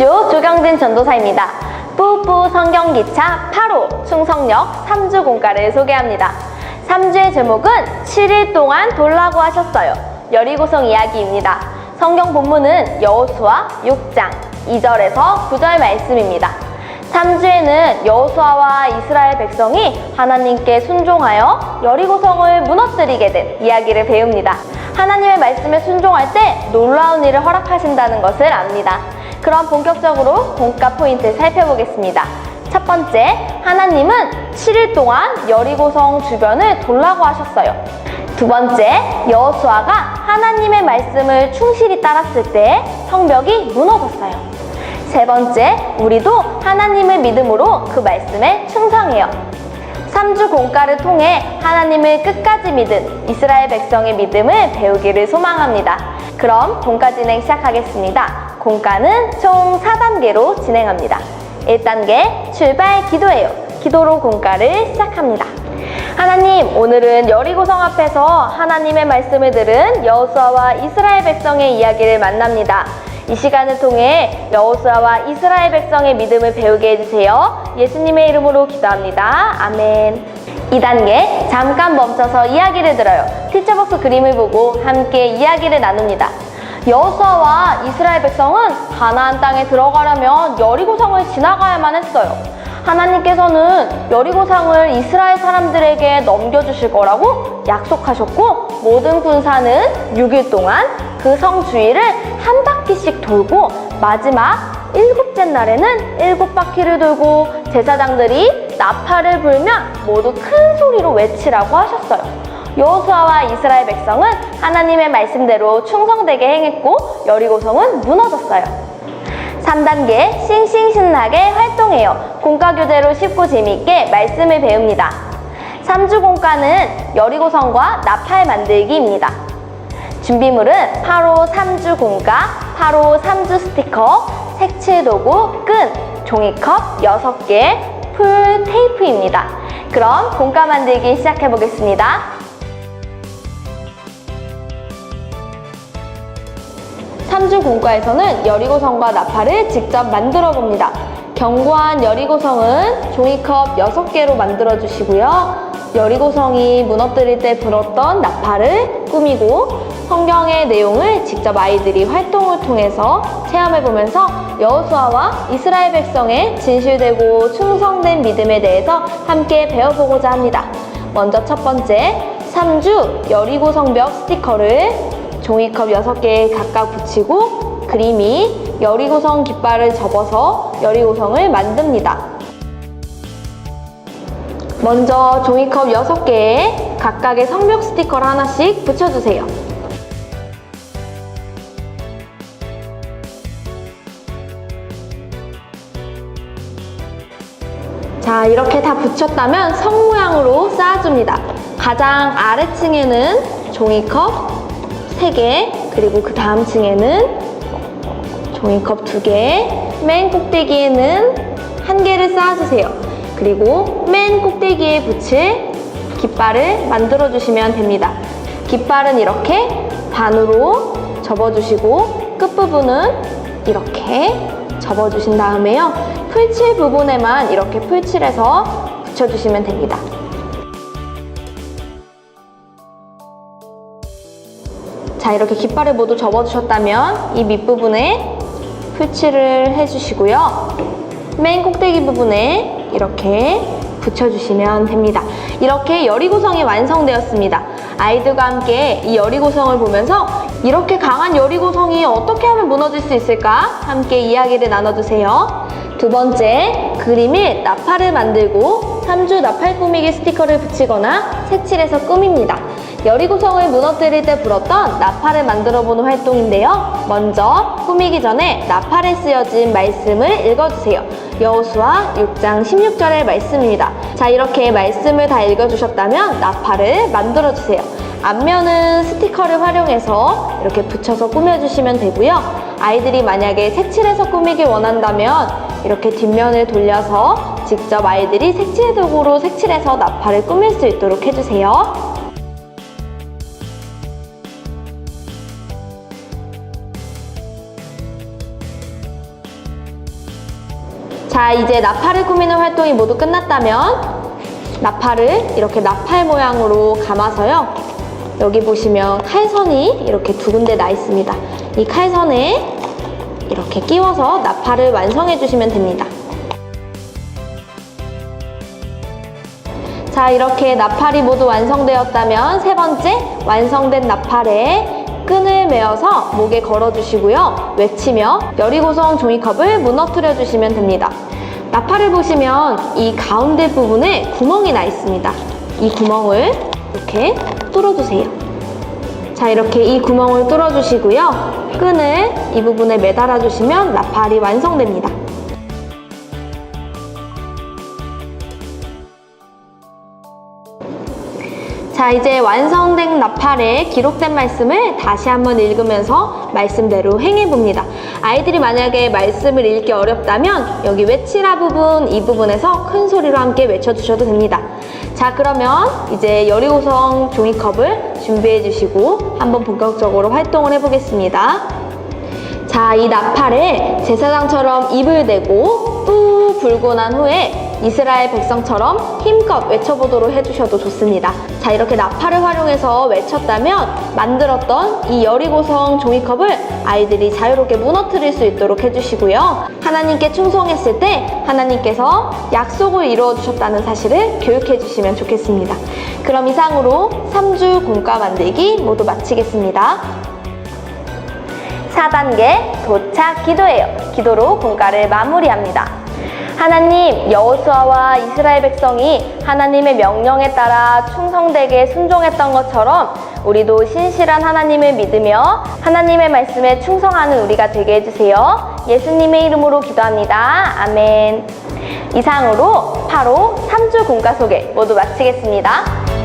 안녕하십시오. 조경진 전도사입니다. 뿌뿌 성경기차 8호 충성역 3주 공과를 소개합니다. 3주의 제목은 7일 동안 돌라고 하셨어요. 여리고성 이야기입니다. 성경 본문은 여호수아 6장 2절에서 9절 말씀입니다. 3주에는 여호수아와 이스라엘 백성이 하나님께 순종하여 여리고성을 무너뜨리게 된 이야기를 배웁니다. 하나님의 말씀에 순종할 때 놀라운 일을 허락하신다는 것을 압니다. 그럼 본격적으로 공과 포인트 살펴보겠습니다. 첫 번째, 하나님은 7일 동안 여리고성 주변을 돌라고 하셨어요. 두 번째, 여호수아가 하나님의 말씀을 충실히 따랐을 때 성벽이 무너졌어요. 세 번째, 우리도 하나님을 믿음으로 그 말씀에 충성해요. 3주 공과를 통해 하나님을 끝까지 믿은 이스라엘 백성의 믿음을 배우기를 소망합니다. 그럼 공과 진행 시작하겠습니다. 공과는 총 4단계로 진행합니다. 1단계 출발 기도예요. 기도로 공과를 시작합니다. 하나님, 오늘은 여리고성 앞에서 하나님의 말씀을 들은 여호수아와 이스라엘 백성의 이야기를 만납니다. 이 시간을 통해 여호수아와 이스라엘 백성의 믿음을 배우게 해주세요. 예수님의 이름으로 기도합니다. 아멘. 2단계 잠깐 멈춰서 이야기를 들어요. 티처벅스 그림을 보고 함께 이야기를 나눕니다. 여호수아와 이스라엘 백성은 가나안 땅에 들어가려면 여리고성을 지나가야만 했어요. 하나님께서는 여리고성을 이스라엘 사람들에게 넘겨주실 거라고 약속하셨고, 모든 군사는 6일 동안 그 성 주위를 한 바퀴씩 돌고 마지막 7째 날에는 7바퀴를 돌고 제사장들이 나팔을 불면 모두 큰 소리로 외치라고 하셨어요. 여호수아와 이스라엘 백성은 하나님의 말씀대로 충성되게 행했고 여리고성은 무너졌어요. 3단계 싱싱신나게 활동해요. 공과 교재로 쉽고 재미있게 말씀을 배웁니다. 3주 공과는 여리고성과 나팔 만들기입니다. 준비물은 8호 3주 공과, 8호 3주 스티커, 색칠 도구, 끈, 종이컵 6개, 풀 테이프입니다. 그럼 공과 만들기 시작해 보겠습니다. 삼주 공과에서는 여리고성과 나팔을 직접 만들어 봅니다. 견고한 여리고성은 종이컵 6개로 만들어 주시고요. 여리고성이 무너뜨릴 때 불었던 나팔을 꾸미고 성경의 내용을 직접 아이들이 활동을 통해서 체험해보면서 여호수아와 이스라엘 백성의 진실되고 충성된 믿음에 대해서 함께 배워보고자 합니다. 먼저 첫 번째, 3주 여리고 성벽 스티커를 종이컵 6개에 각각 붙이고 그림이 여리고성 깃발을 접어서 여리고성을 만듭니다. 먼저 종이컵 6개에 각각의 성벽 스티커를 하나씩 붙여주세요. 자, 이렇게 다 붙였다면 성 모양으로 쌓아줍니다. 가장 아래층에는 종이컵 3개, 그리고 그 다음 층에는 종이컵 2개, 맨 꼭대기에는 1개를 쌓아주세요. 그리고 맨 꼭대기에 붙일 깃발을 만들어주시면 됩니다. 깃발은 이렇게 반으로 접어주시고 끝부분은 이렇게 접어주신 다음에요. 풀칠 부분에만 이렇게 풀칠해서 붙여주시면 됩니다. 자, 이렇게 깃발을 모두 접어주셨다면 이 밑부분에 풀칠을 해주시고요. 맨 꼭대기 부분에 이렇게 붙여주시면 됩니다. 이렇게 여리고성이 완성되었습니다. 아이들과 함께 이 여리고성을 보면서 이렇게 강한 여리고성이 어떻게 하면 무너질 수 있을까? 함께 이야기를 나눠주세요. 두 번째, 그림에 나팔을 만들고 3주 나팔 꾸미기 스티커를 붙이거나 색칠해서 꾸밉니다. 여리고성을 무너뜨릴 때 불었던 나팔을 만들어보는 활동인데요. 먼저 꾸미기 전에 나팔에 쓰여진 말씀을 읽어주세요. 여호수아 6장 16절의 말씀입니다. 자, 이렇게 말씀을 다 읽어주셨다면 나팔을 만들어주세요. 앞면은 스티커를 활용해서 이렇게 붙여서 꾸며주시면 되고요. 아이들이 만약에 색칠해서 꾸미길 원한다면 이렇게 뒷면을 돌려서 직접 아이들이 색칠 도구로 색칠해서 나팔을 꾸밀 수 있도록 해주세요. 자, 이제 나팔을 꾸미는 활동이 모두 끝났다면 나팔을 이렇게 나팔 모양으로 감아서요. 여기 보시면 칼선이 이렇게 두 군데 나 있습니다. 이 칼선에 이렇게 끼워서 나팔을 완성해 주시면 됩니다. 자, 이렇게 나팔이 모두 완성되었다면 세 번째 완성된 나팔에 끈을 매어서 목에 걸어주시고요. 외치며 여리고성 종이컵을 무너뜨려 주시면 됩니다. 나팔을 보시면 이 가운데 부분에 구멍이 나 있습니다. 이 구멍을 이렇게 뚫어주세요. 자, 이렇게 이 구멍을 뚫어주시고요. 끈을 이 부분에 매달아 주시면 나팔이 완성됩니다. 자, 이제 완성된 나팔에 기록된 말씀을 다시 한번 읽으면서 말씀대로 행해봅니다. 아이들이 만약에 말씀을 읽기 어렵다면 여기 외치라 부분, 이 부분에서 큰 소리로 함께 외쳐주셔도 됩니다. 자, 그러면 이제 여리고성 종이컵을 준비해 주시고 한번 본격적으로 활동을 해보겠습니다. 자, 이 나팔에 제사장처럼 입을 대고 뿌 불고 난 후에 이스라엘 백성처럼 힘껏 외쳐보도록 해주셔도 좋습니다. 자, 이렇게 나팔을 활용해서 외쳤다면 만들었던 이 여리고성 종이컵을 아이들이 자유롭게 무너뜨릴 수 있도록 해주시고요. 하나님께 충성했을 때 하나님께서 약속을 이루어 주셨다는 사실을 교육해 주시면 좋겠습니다. 그럼 이상으로 3주 공과 만들기 모두 마치겠습니다. 4단계 도착 기도예요. 기도로 공과를 마무리합니다. 하나님, 여호수아와 이스라엘 백성이 하나님의 명령에 따라 충성되게 순종했던 것처럼 우리도 신실한 하나님을 믿으며 하나님의 말씀에 충성하는 우리가 되게 해주세요. 예수님의 이름으로 기도합니다. 아멘. 이상으로 8호 3주 공과 소개 모두 마치겠습니다.